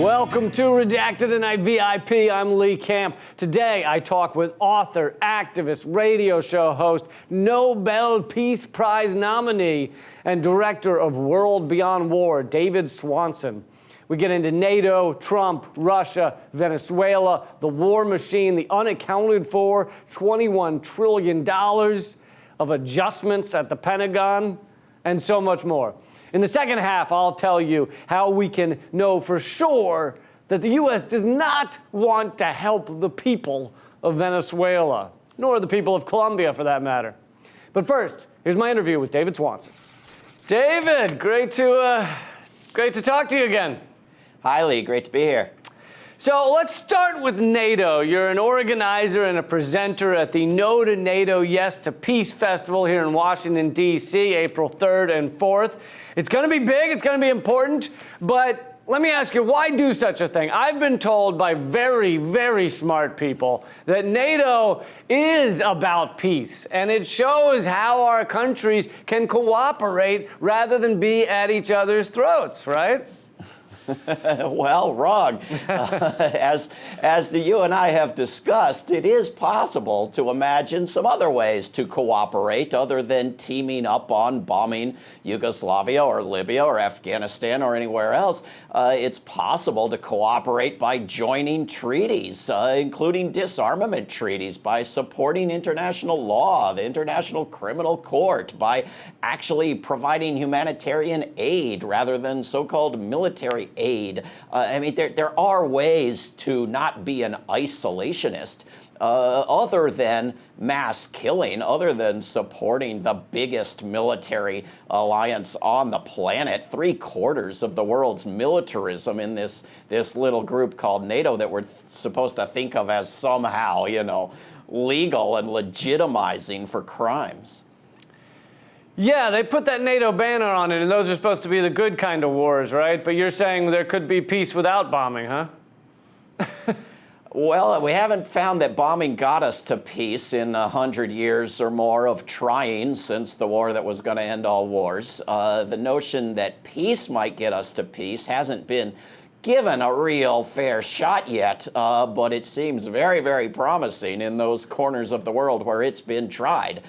Welcome to Redacted Tonight VIP. I'm Lee Camp. Today I talk with author, activist, radio show host, Nobel Peace Prize nominee, and director of World Beyond War, David Swanson. We get into NATO, Trump, Russia, Venezuela, the war machine, the unaccounted for $21 trillion of adjustments at the Pentagon, and so much more. In the second half, I'll tell you how we can know for sure that the U.S. does not want to help the people of Venezuela, nor the people of Colombia, for that matter. But first, here's my interview with David Swanson. David, great to talk to you again. Hi, Lee. Great to be here. So let's start with NATO. You're an organizer and a presenter at the No to NATO, Yes to Peace Festival here in Washington, D.C., April 3rd and 4th. It's going to be big, it's going to be important, but let me ask you, why do such a thing? I've been told by very, very smart people that NATO is about peace, and it shows how our countries can cooperate rather than be at each other's throats, right? Well, wrong. As you and I have discussed, it is possible to imagine some other ways to cooperate other than teaming up on bombing Yugoslavia or Libya or Afghanistan or anywhere else. It's possible to cooperate by joining treaties, including disarmament treaties, by supporting international law, the International Criminal Court, by actually providing humanitarian aid rather than so-called military aid. I mean, there are ways to not be an isolationist other than mass killing, other than supporting the biggest military alliance on the planet. 3/4 of the world's militarism in this little group called NATO that we're supposed to think of as somehow, legal and legitimizing for crimes. Yeah, they put that NATO banner on it, and those are supposed to be the good kind of wars, right? But you're saying there could be peace without bombing, huh? Well, we haven't found that bombing got us to peace in 100 years or more of trying since the war that was going to end all wars. The notion that peace might get us to peace hasn't been given a real fair shot yet, but it seems very, very promising in those corners of the world where it's been tried.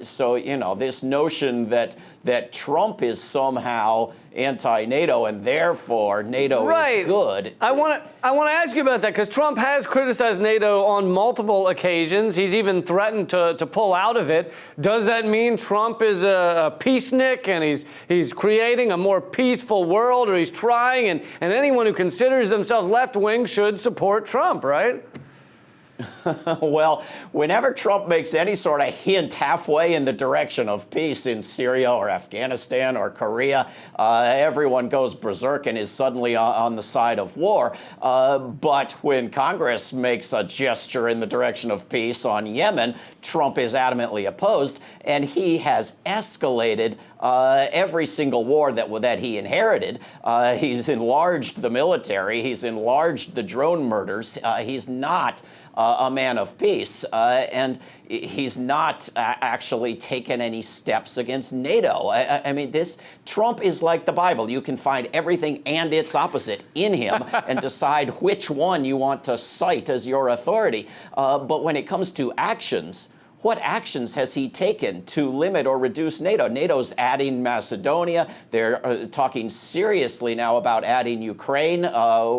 So, this notion that Trump is somehow anti-NATO and therefore NATO is good. I want to ask you about that because Trump has criticized NATO on multiple occasions. He's even threatened to pull out of it. Does that mean Trump is a peacenik and he's creating a more peaceful world, or he's trying, and anyone who considers themselves left-wing should support Trump, right? Well, whenever Trump makes any sort of hint halfway in the direction of peace in Syria or Afghanistan or Korea, everyone goes berserk and is suddenly on the side of war. But when Congress makes a gesture in the direction of peace on Yemen, Trump is adamantly opposed, and he has escalated every single war that he inherited. He's enlarged the military. He's enlarged the drone murders. He's not a man of peace, and he's not actually taken any steps against NATO. I mean, Trump is like the Bible. You can find everything and its opposite in him and decide which one you want to cite as your authority. But when it comes to actions, what actions has he taken to limit or reduce NATO? NATO's adding Macedonia. They're talking seriously now about adding Ukraine,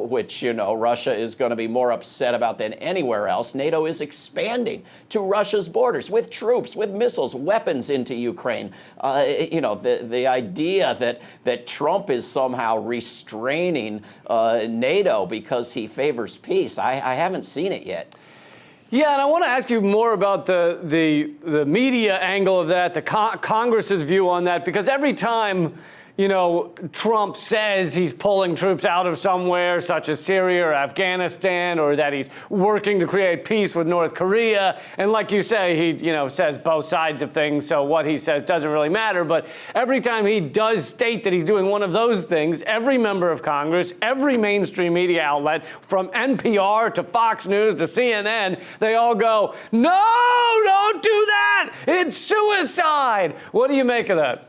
which, Russia is going to be more upset about than anywhere else. NATO is expanding to Russia's borders with troops, with missiles, weapons into Ukraine. The idea that Trump is somehow restraining NATO because he favors peace, I haven't seen it yet. Yeah, and I want to ask you more about the media angle of that, the Congress's view on that, because every time, Trump says he's pulling troops out of somewhere, such as Syria or Afghanistan, or that he's working to create peace with North Korea, and like you say, he, says both sides of things, so what he says doesn't really matter, but every time he does state that he's doing one of those things, every member of Congress, every mainstream media outlet, from NPR to Fox News to CNN, they all go, "No, don't do that! It's suicide!" What do you make of that?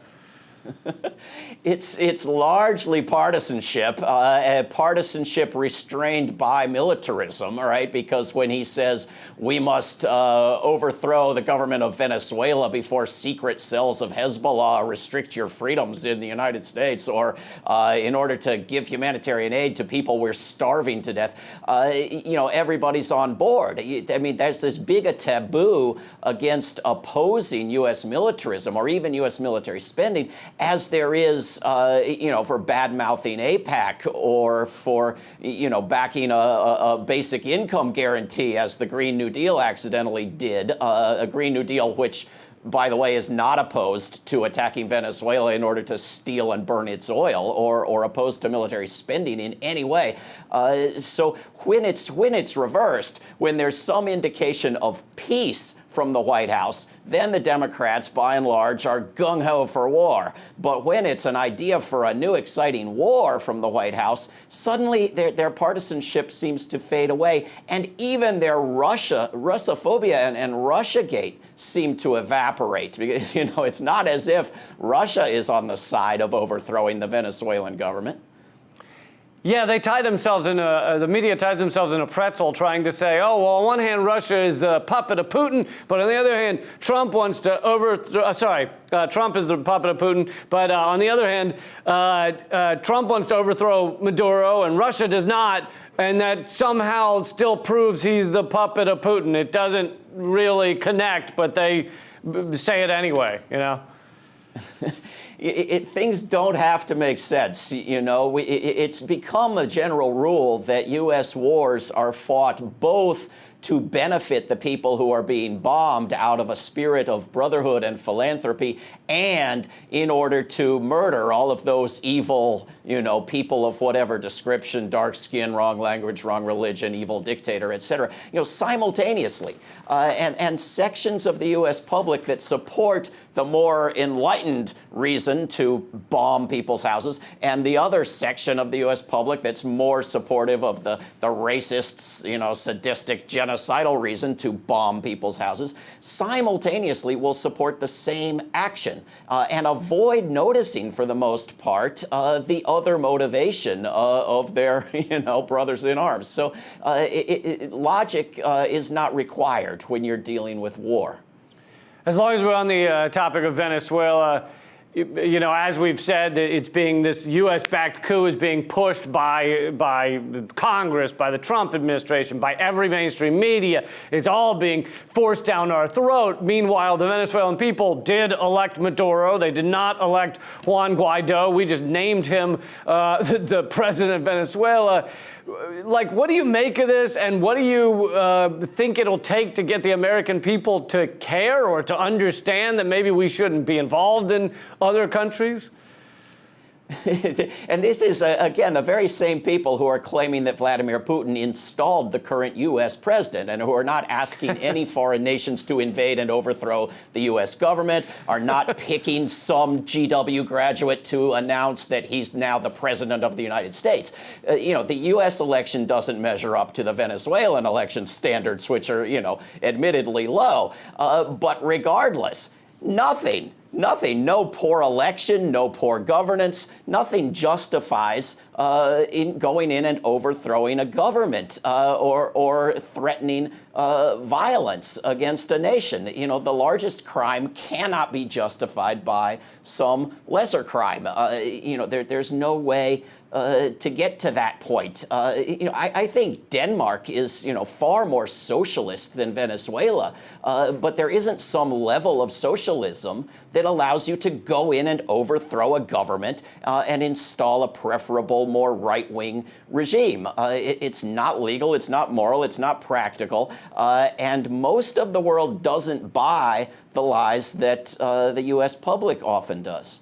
It's largely partisanship, partisanship restrained by militarism, all right? Because when he says we must overthrow the government of Venezuela before secret cells of Hezbollah restrict your freedoms in the United States, or in order to give humanitarian aid to people we're starving to death, everybody's on board. I mean, there's this big a taboo against opposing U.S. militarism or even U.S. military spending, as there is, for bad-mouthing AIPAC or for, backing a basic income guarantee, as the Green New Deal accidentally did, a Green New Deal which, by the way, is not opposed to attacking Venezuela in order to steal and burn its oil, or opposed to military spending in any way. So when it's reversed, when there's some indication of peace from the White House, then the Democrats, by and large, are gung-ho for war. But when it's an idea for a new exciting war from the White House, suddenly their partisanship seems to fade away, and even their Russophobia and Russiagate seem to evaporate, because, it's not as if Russia is on the side of overthrowing the Venezuelan government. Yeah, they tie themselves in the media ties themselves in a pretzel, trying to say, oh, well, on one hand, Russia is the puppet of Putin, but on the other hand, Trump wants to overthrow, Trump is the puppet of Putin, but on the other hand, Trump wants to overthrow Maduro and Russia does not, and that somehow still proves he's the puppet of Putin. It doesn't really connect, but they say it anyway, Things don't have to make sense, It's become a general rule that U.S. wars are fought both to benefit the people who are being bombed out of a spirit of brotherhood and philanthropy, and in order to murder all of those evil, people of whatever description, dark skin, wrong language, wrong religion, evil dictator, etc., simultaneously. And sections of the U.S. public that support the more enlightened reason to bomb people's houses, and the other section of the U.S. public that's more supportive of the racists, sadistic, genocidal reason to bomb people's houses, simultaneously will support the same action and avoid noticing, for the most part, the other motivation of their, brothers in arms. So logic is not required when you're dealing with war. As long as we're on the topic of Venezuela, as we've said, this U.S.-backed coup is being pushed by Congress, by the Trump administration, by every mainstream media. It's all being forced down our throat. Meanwhile, the Venezuelan people did elect Maduro. They did not elect Juan Guaido. We just named him the president of Venezuela. What do you make of this, and what do you think it'll take to get the American people to care or to understand that maybe we shouldn't be involved in other countries? And this is, again, the very same people who are claiming that Vladimir Putin installed the current U.S. president, and who are not asking any foreign nations to invade and overthrow the U.S. government, are not picking some GW graduate to announce that he's now the president of the United States. The U.S. election doesn't measure up to the Venezuelan election standards, which are, admittedly low. But regardless, nothing, no poor election, no poor governance, nothing justifies in going in and overthrowing a government or threatening violence against a nation. The largest crime cannot be justified by some lesser crime. There's no way to get to that point. I think Denmark is, far more socialist than Venezuela, but there isn't some level of socialism that allows you to go in and overthrow a government and install a preferable, more right-wing regime. It's not legal, it's not moral, it's not practical, and most of the world doesn't buy the lies that the U.S. public often does.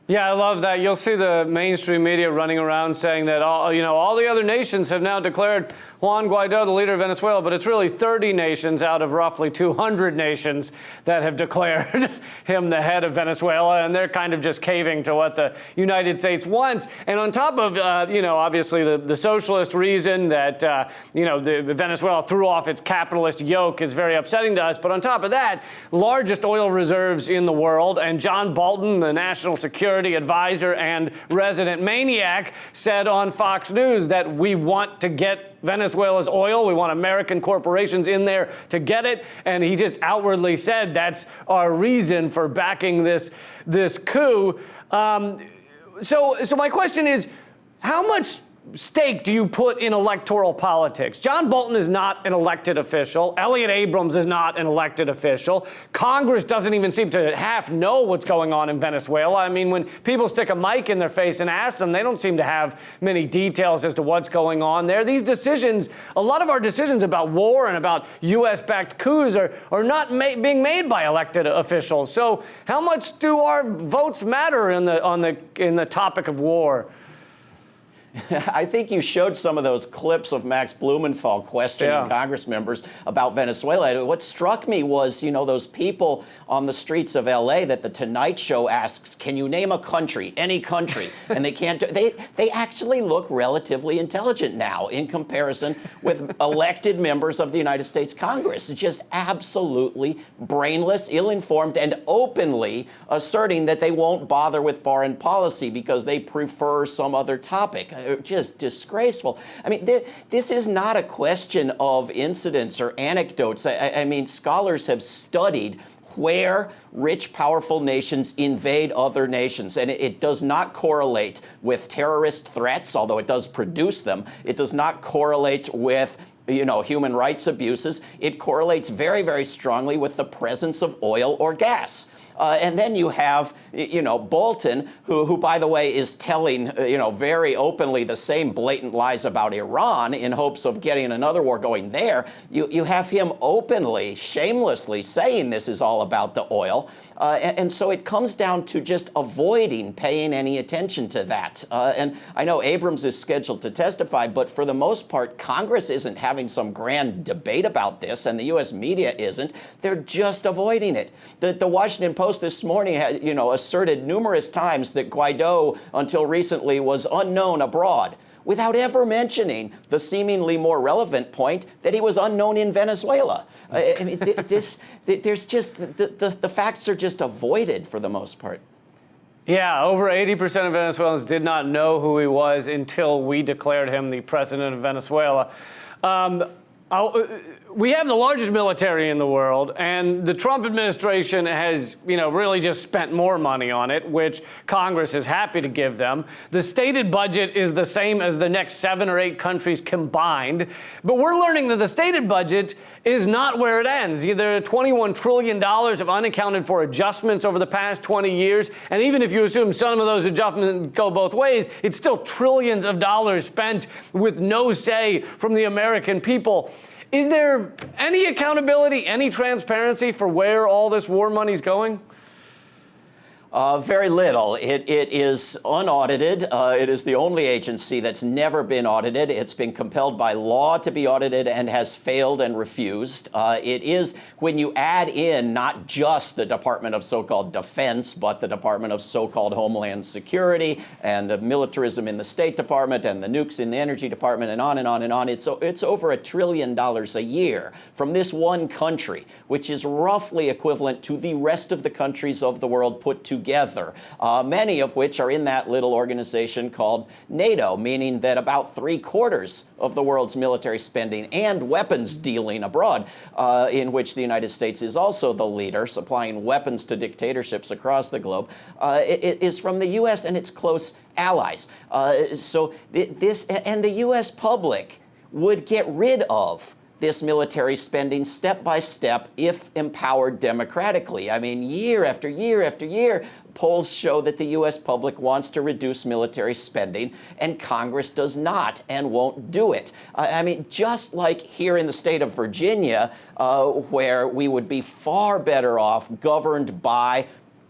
Yeah, I love that. You'll see the mainstream media running around saying that all the other nations have now declared Juan Guaido the leader of Venezuela, but it's really 30 nations out of roughly 200 nations that have declared him the head of Venezuela, and they're kind of just caving to what the United States wants. And on top of, obviously the socialist reason that, the Venezuela threw off its capitalist yoke is very upsetting to us. But on top of that, largest oil reserves in the world, and John Bolton, the national security advisor and resident maniac, said on Fox News that we want to get Venezuela's oil. We want American corporations in there to get it. And he just outwardly said that's our reason for backing this coup. So my question is, how much stake do you put in electoral politics? John Bolton is not an elected official. Elliott Abrams is not an elected official. Congress doesn't even seem to half know what's going on in Venezuela. I mean, when people stick a mic in their face and ask them, they don't seem to have many details as to what's going on there. These decisions, a lot of our decisions about war and about U.S.-backed coups are not being made by elected officials. So how much do our votes matter in the topic of war? I think you showed some of those clips of Max Blumenthal questioning Congress members about Venezuela. What struck me was, those people on the streets of L.A. that the Tonight Show asks, can you name a country, any country? And they can't. They actually look relatively intelligent now in comparison with elected members of the United States Congress. It's just absolutely brainless, ill-informed, and openly asserting that they won't bother with foreign policy because they prefer some other topic. Just disgraceful. I mean, this is not a question of incidents or anecdotes. I mean, scholars have studied where rich, powerful nations invade other nations. And it does not correlate with terrorist threats, although it does produce them. It does not correlate with human rights abuses. It correlates very, very strongly with the presence of oil or gas. And then you have, Bolton, who, by the way, is telling, very openly the same blatant lies about Iran in hopes of getting another war going there. You have him openly, shamelessly saying this is all about the oil. And so it comes down to just avoiding paying any attention to that. And I know Abrams is scheduled to testify, but for the most part, Congress isn't having some grand debate about this, and the U.S. media isn't. They're just avoiding it. The Washington Post this morning had, asserted numerous times that Guaido, until recently, was unknown abroad, without ever mentioning the seemingly more relevant point that he was unknown in Venezuela. I mean, there's just the facts are just avoided for the most part. Yeah, over 80% of Venezuelans did not know who he was until we declared him the president of Venezuela. We have the largest military in the world, and the Trump administration has, really just spent more money on it, which Congress is happy to give them. The stated budget is the same as the next 7 or 8 countries combined, but we're learning that the stated budget is not where it ends. There are $21 trillion of unaccounted for adjustments over the past 20 years, and even if you assume some of those adjustments go both ways, it's still trillions of dollars spent with no say from the American people. Is there any accountability, any transparency for where all this war money's going? Very little. It is unaudited. It is the only agency that's never been audited. It's been compelled by law to be audited and has failed and refused. It is, when you add in not just the Department of so-called Defense, but the Department of so-called Homeland Security and militarism in the State Department and the nukes in the Energy Department and on and on and on, it's over $1 trillion a year from this one country, which is roughly equivalent to the rest of the countries of the world put together, many of which are in that little organization called NATO, meaning that about 3/4 of the world's military spending and weapons dealing abroad, in which the United States is also the leader, supplying weapons to dictatorships across the globe, it is from the U.S. and its close allies. So this and the U.S. public would get rid of this military spending step by step if empowered democratically. I mean, year after year after year, polls show that the U.S. public wants to reduce military spending, and Congress does not and won't do it. I mean, just like here in the state of Virginia, where we would be far better off governed by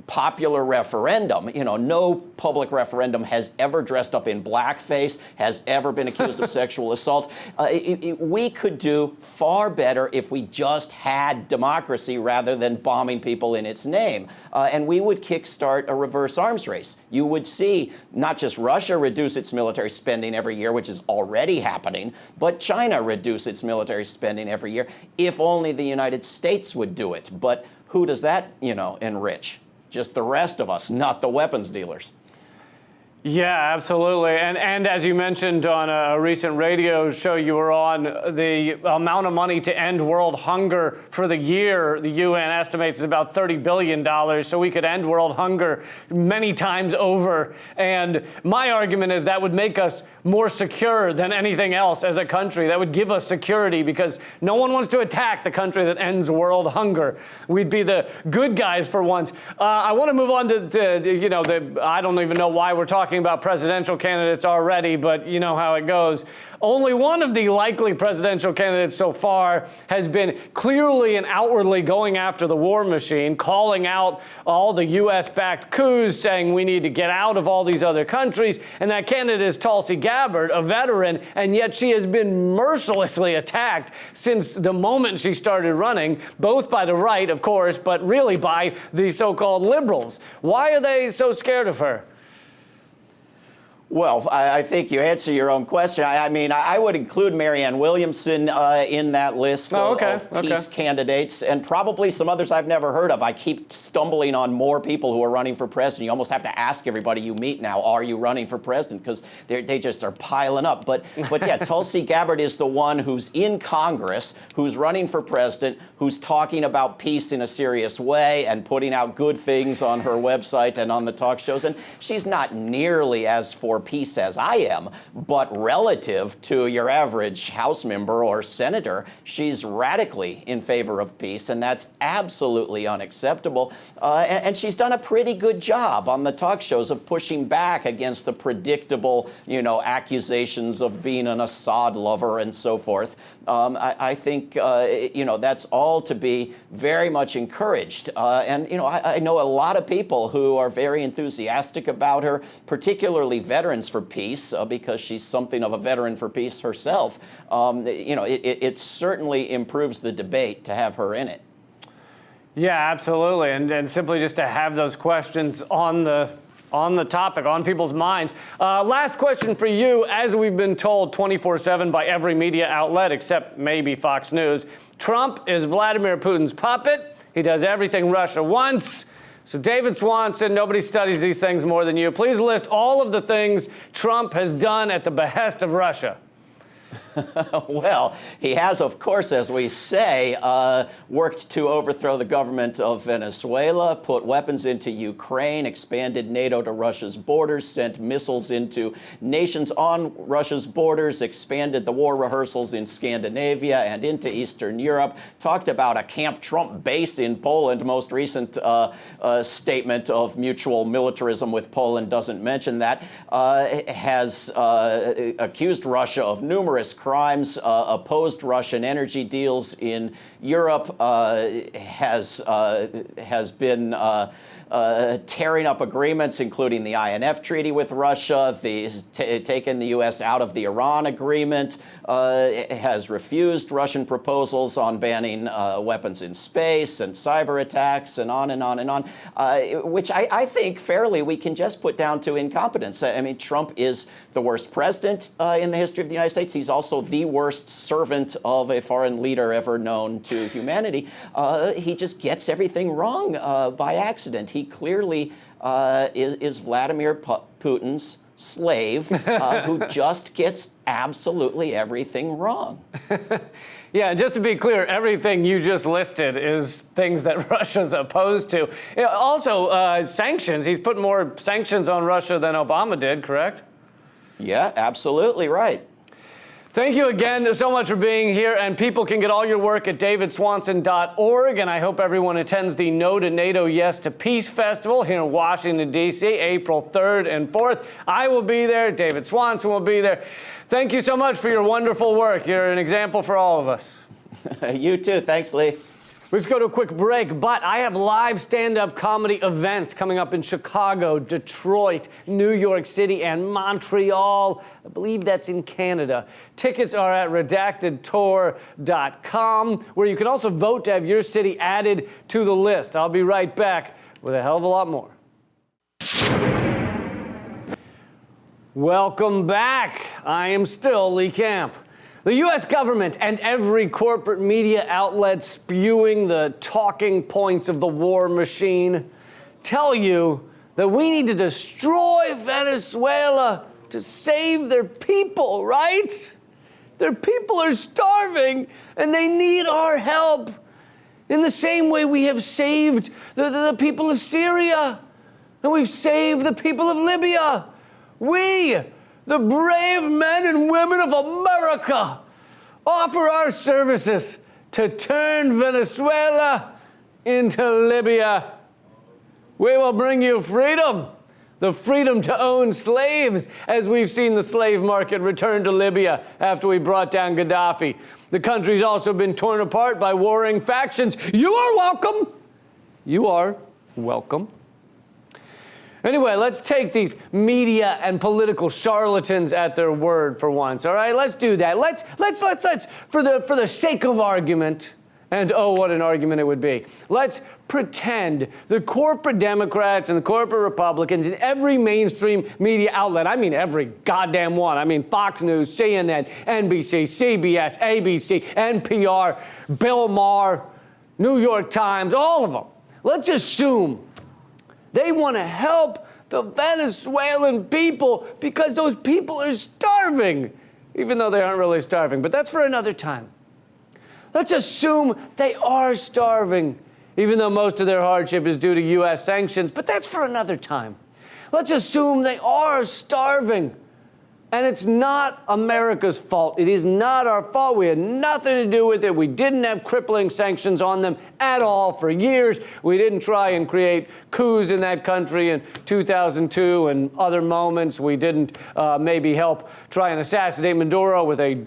popular referendum. You know, no public referendum has ever dressed up in blackface, has ever been accused of sexual assault. We could do far better if we just had democracy rather than bombing people in its name. And we would kickstart a reverse arms race. You would see not just Russia reduce its military spending every year, which is already happening, but China reduce its military spending every year, if only the United States would do it. But who does that, enrich? Just the rest of us, not the weapons dealers. Yeah, absolutely. And as you mentioned on a recent radio show you were on, the amount of money to end world hunger for the year, the UN estimates is about $30 billion. So we could end world hunger many times over. And my argument is that would make us more secure than anything else as a country. That would give us security because no one wants to attack the country that ends world hunger. We'd be the good guys for once. I want to move on to I don't even know why we're talking about presidential candidates already, but you know how it goes. Only one of the likely presidential candidates so far has been clearly and outwardly going after the war machine, calling out all the U.S.-backed coups, saying we need to get out of all these other countries. And that candidate is Tulsi Gabbard, a veteran, and yet she has been mercilessly attacked since the moment she started running, both by the right, of course, but really by the so-called liberals. Why are they so scared of her? Well, I think you answer your own question. I mean, I would include Marianne Williamson in that list of peace candidates, and probably some others I've never heard of. I keep stumbling on more people who are running for president. You almost have to ask everybody you meet now, are you running for president? Because they just are piling up. But yeah, Tulsi Gabbard is the one who's in Congress, who's running for president, who's talking about peace in a serious way and putting out good things on her website and on the talk shows. And she's not nearly as for peace as I am, but relative to your average House member or senator, she's radically in favor of peace, and that's absolutely unacceptable. And she's done a pretty good job on the talk shows of pushing back against the predictable, accusations of being an Assad lover and so forth. I think, that's all to be very much encouraged. I know a lot of people who are very enthusiastic about her, particularly veterans for peace, because she's something of a veteran for peace herself. It certainly improves the debate to have her in it. Yeah, absolutely. And simply just to have those questions on the topic, on people's minds. Last question for you. As we've been told 24/7 by every media outlet, except maybe Fox News, Trump is Vladimir Putin's puppet. He does everything Russia wants. So David Swanson, nobody studies these things more than you. Please list all of the things Trump has done at the behest of Russia. Well, he has, of course, as we say, worked to overthrow the government of Venezuela, put weapons into Ukraine, expanded NATO to Russia's borders, sent missiles into nations on Russia's borders, expanded the war rehearsals in Scandinavia and into Eastern Europe, talked about a Camp Trump base in Poland. Most recent statement of mutual militarism with Poland doesn't mention that, has accused Russia of numerous crimes, opposed Russian energy deals in Europe, has been tearing up agreements, including the INF treaty with Russia, taken the U.S. out of the Iran agreement, has refused Russian proposals on banning weapons in space and cyber attacks, and on and on and on, which I think fairly we can just put down to incompetence. I mean, Trump is the worst president in the history of the United States. He's also the worst servant of a foreign leader ever known to humanity. He just gets everything wrong by accident. He clearly is Vladimir Putin's slave who just gets absolutely everything wrong. Yeah, and just to be clear, everything you just listed is things that Russia's opposed to. Also, sanctions. He's put more sanctions on Russia than Obama did, correct? Yeah, absolutely right. Thank you again so much for being here, and people can get all your work at davidswanson.org, and I hope everyone attends the No to NATO, Yes to Peace Festival here in Washington, D.C., April 3rd and 4th. I will be there. David Swanson will be there. Thank you so much for your wonderful work. You're an example for all of us. You too. Thanks, Lee. Let's go to a quick break, but I have live stand-up comedy events coming up in Chicago, Detroit, New York City, and Montreal. I believe that's in Canada. Tickets are at redactedtour.com, where you can also vote to have your city added to the list. I'll be right back with a hell of a lot more. Welcome back. I am still Lee Camp. The U.S. government and every corporate media outlet spewing the talking points of the war machine tell you that we need to destroy Venezuela to save their people, right? Their people are starving and they need our help. In the same way we have saved the people of Syria and we've saved the people of Libya. We, the brave men and women of America, offer our services to turn Venezuela into Libya. We will bring you freedom, the freedom to own slaves, as we've seen the slave market return to Libya after we brought down Gaddafi. The country's also been torn apart by warring factions. You are welcome. You are welcome. Anyway, let's take these media and political charlatans at their word for once, all right? Let's do that. Let's for the sake of argument, and oh, what an argument it would be. Let's pretend the corporate Democrats and the corporate Republicans in every mainstream media outlet, I mean every goddamn one, I mean Fox News, CNN, NBC, CBS, ABC, NPR, Bill Maher, New York Times, all of them. Let's assume they want to help the Venezuelan people because those people are starving, even though they aren't really starving. But that's for another time. Let's assume they are starving, even though most of their hardship is due to U.S. sanctions. But that's for another time. Let's assume they are starving. And it's not America's fault. It is not our fault. We had nothing to do with it. We didn't have crippling sanctions on them at all for years. We didn't try and create coups in that country in 2002 and other moments. We didn't maybe help try and assassinate Maduro with a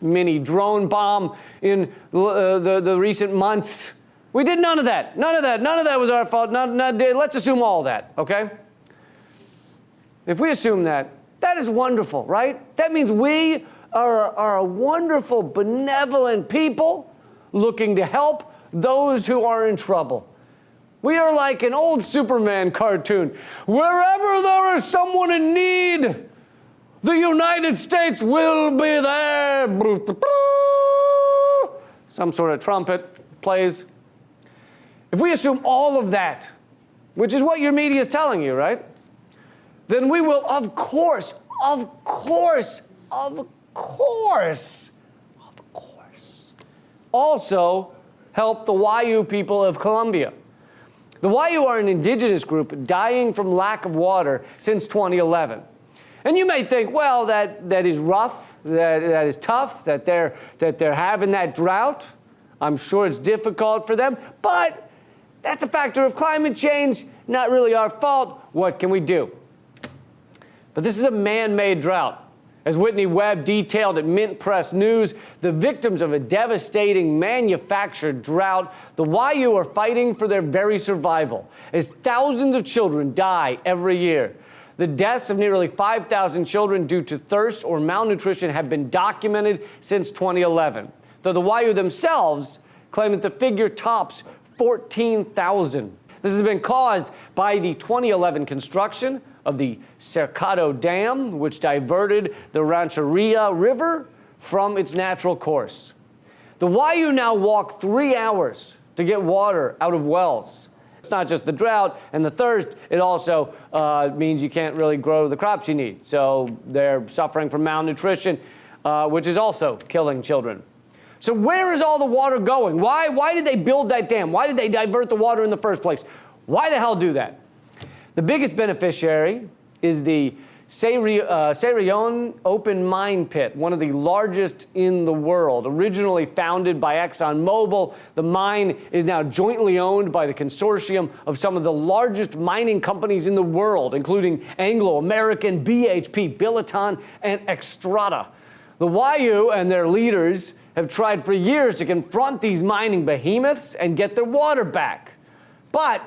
mini drone bomb in the recent months. We did none of that. None of that. None of that was our fault. Let's assume all that, okay? If we assume that, that is wonderful, right? That means we are a wonderful, benevolent people looking to help those who are in trouble. We are like an old Superman cartoon. Wherever there is someone in need, the United States will be there. Some sort of trumpet plays. If we assume all of that, which is what your media is telling you, right? Then we will, of course, also help the Wayu people of Colombia. The Wayu are an indigenous group dying from lack of water since 2011. And you may think, well, that is rough, that is tough, that they're having that drought. I'm sure it's difficult for them, but that's a factor of climate change, not really our fault. What can we do? But this is a man-made drought. As Whitney Webb detailed at Mint Press News, the victims of a devastating manufactured drought, the Wayu are fighting for their very survival, as thousands of children die every year. The deaths of nearly 5,000 children due to thirst or malnutrition have been documented since 2011, though the Wayu themselves claim that the figure tops 14,000. This has been caused by the 2011 construction of the Cercado Dam, which diverted the Rancheria River from its natural course. The Wayu now walk 3 hours to get water out of wells. It's not just the drought and the thirst, it also means you can't really grow the crops you need. So they're suffering from malnutrition, which is also killing children. So where is all the water going? Why did they build that dam? Why did they divert the water in the first place? Why the hell do that? The biggest beneficiary is the Cerrillon open mine pit, one of the largest in the world. Originally founded by ExxonMobil, the mine is now jointly owned by the consortium of some of the largest mining companies in the world, including Anglo American, BHP, Billiton, and Xstrata. The Wayu and their leaders have tried for years to confront these mining behemoths and get their water back. But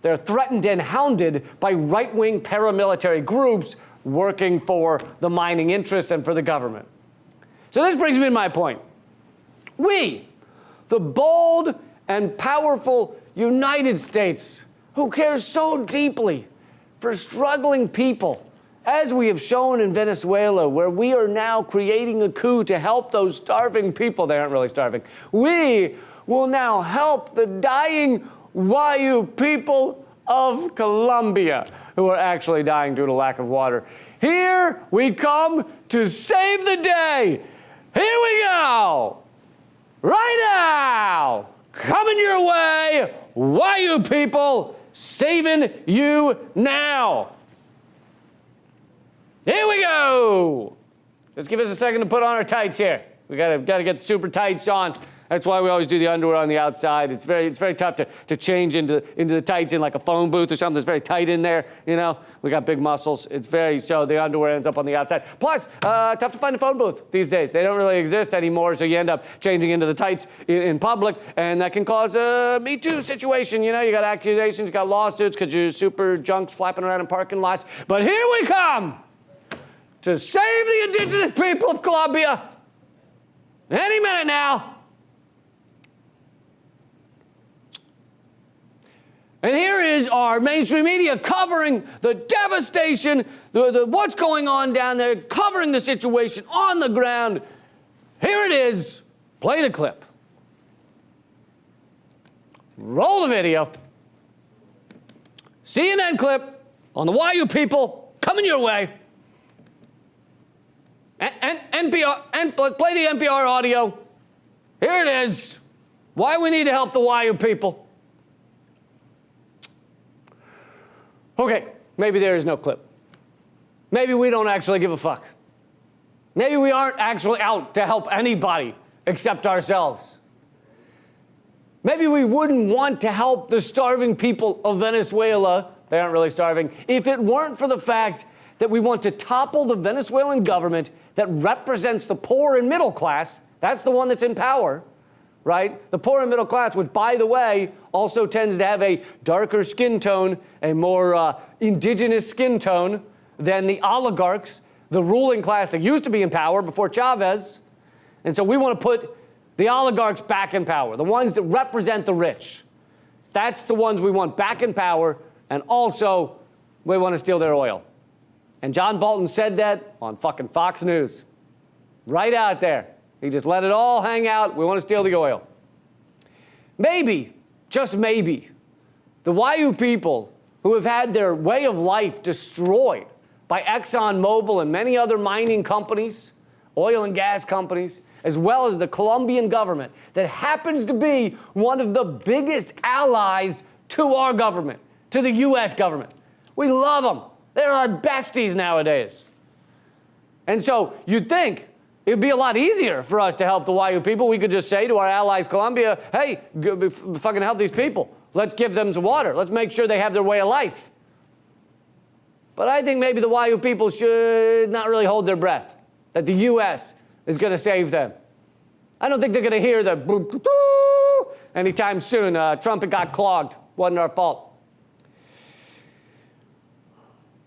they're threatened and hounded by right-wing paramilitary groups working for the mining interests and for the government. So this brings me to my point. We, the bold and powerful United States, who cares so deeply for struggling people, as we have shown in Venezuela, where we are now creating a coup to help those starving people. They aren't really starving. We will now help the dying Wayu people of Colombia, who are actually dying due to lack of water. Here we come to save the day. Here we go. Right now. Coming your way. Wayu people, saving you now. Here we go. Just give us a second to put on our tights here. We gotta get the super tights on. That's why we always do the underwear on the outside. It's very tough to change into the tights in like a phone booth or something that's very tight in there. You know, we got big muscles. So the underwear ends up on the outside. Plus, tough to find a phone booth these days. They don't really exist anymore. So you end up changing into the tights in public, and that can cause a Me Too situation. You know, you got accusations, you got lawsuits because you're super junks flapping around in parking lots. But here we come to save the indigenous people of Colombia. Any minute now. And here is our mainstream media covering the devastation, what's going on down there, covering the situation on the ground. Here it is. Play the clip. Roll the video. CNN clip on the Wayu people coming your way. And NPR, and play the NPR audio. Here it is. Why we need to help the Wayu people. Okay, maybe there is no clip. Maybe we don't actually give a fuck. Maybe we aren't actually out to help anybody except ourselves. Maybe we wouldn't want to help the starving people of Venezuela, they aren't really starving, if it weren't for the fact that we want to topple the Venezuelan government that represents the poor and middle class. That's the one that's in power, right? The poor and middle class, which, by the way, also tends to have a darker skin tone, a more indigenous skin tone than the oligarchs, the ruling class that used to be in power before Chavez. And so we want to put the oligarchs back in power, the ones that represent the rich. That's the ones we want back in power, and also we want to steal their oil. And John Bolton said that on fucking Fox News. Right out there. He just let it all hang out. We want to steal the oil. Maybe, just maybe, the Wayu people who have had their way of life destroyed by ExxonMobil and many other mining companies, oil and gas companies, as well as the Colombian government that happens to be one of the biggest allies to our government, to the U.S. government. We love them. They're our besties nowadays. And so you'd think it would be a lot easier for us to help the Wayu people. We could just say to our allies, Colombia, hey, fucking help these people. Let's give them some water. Let's make sure they have their way of life. But I think maybe the Wayu people should not really hold their breath, that the U.S. is going to save them. I don't think they're going to hear the anytime soon. Trump got clogged. Wasn't our fault.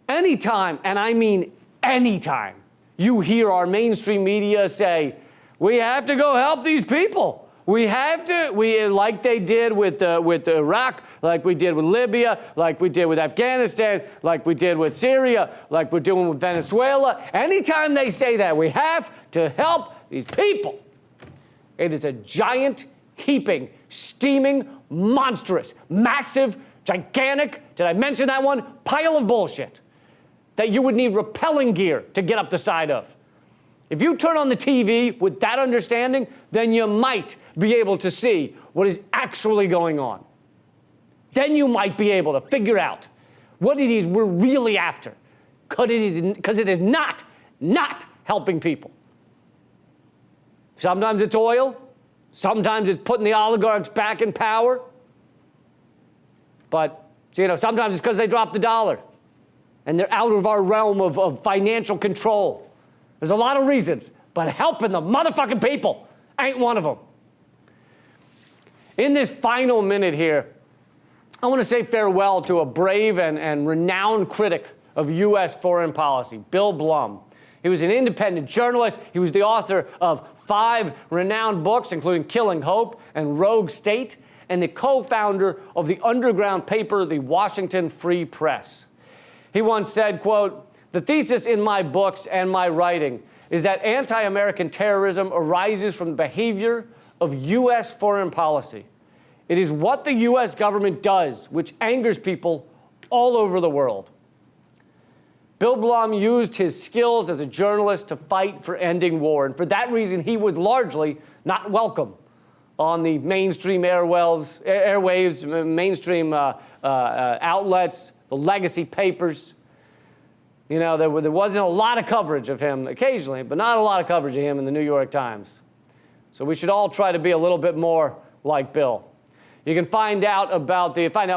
Anytime, and I mean anytime, you hear our mainstream media say, we have to go help these people. We have to, like they did with Iraq, like we did with Libya, like we did with Afghanistan, like we did with Syria, like we're doing with Venezuela. Anytime they say that, we have to help these people. It is a giant, heaping, steaming, monstrous, massive, gigantic, did I mention that one? Pile of bullshit that you would need rappelling gear to get up the side of. If you turn on the TV with that understanding, then you might be able to see what is actually going on. Then you might be able to figure out what it is we're really after, because it is not helping people. Sometimes it's oil, sometimes it's putting the oligarchs back in power, but sometimes it's because they dropped the dollar and they're out of our realm of financial control. There's a lot of reasons, but helping the motherfucking people Ain't one of them. In this final minute here, I want to say farewell to a brave and renowned critic of U.S. foreign policy, Bill Blum. He was an independent journalist. He was the author of 5 renowned books, including Killing Hope and Rogue State, and the co-founder of the underground paper, the Washington Free Press. He once said, quote, "The thesis in my books and my writing is that anti-American terrorism arises from the behavior of U.S. foreign policy. It is what the U.S. government does which angers people all over the world." Bill Blum used his skills as a journalist to fight for ending war, and for that reason, he was largely not welcome on the mainstream airwaves, mainstream outlets, the legacy papers. You know, there wasn't a lot of coverage of him occasionally, but not a lot of coverage of him in the New York Times. So we should all try to be a little bit more like Bill. You can find out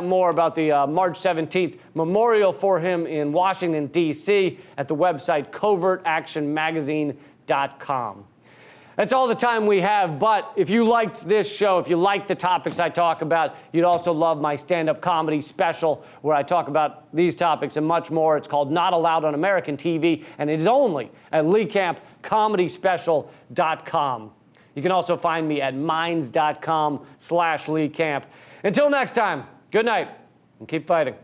more about the March 17th memorial for him in Washington, D.C. at the website covertactionmagazine.com. That's all the time we have, but if you liked this show, if you liked the topics I talk about, you'd also love my stand-up comedy special where I talk about these topics and much more. It's called Not Allowed on American TV, and it is only at LeeCampComedySpecial.com. You can also find me at minds.com/LeeCamp. Until next time, good night and keep fighting.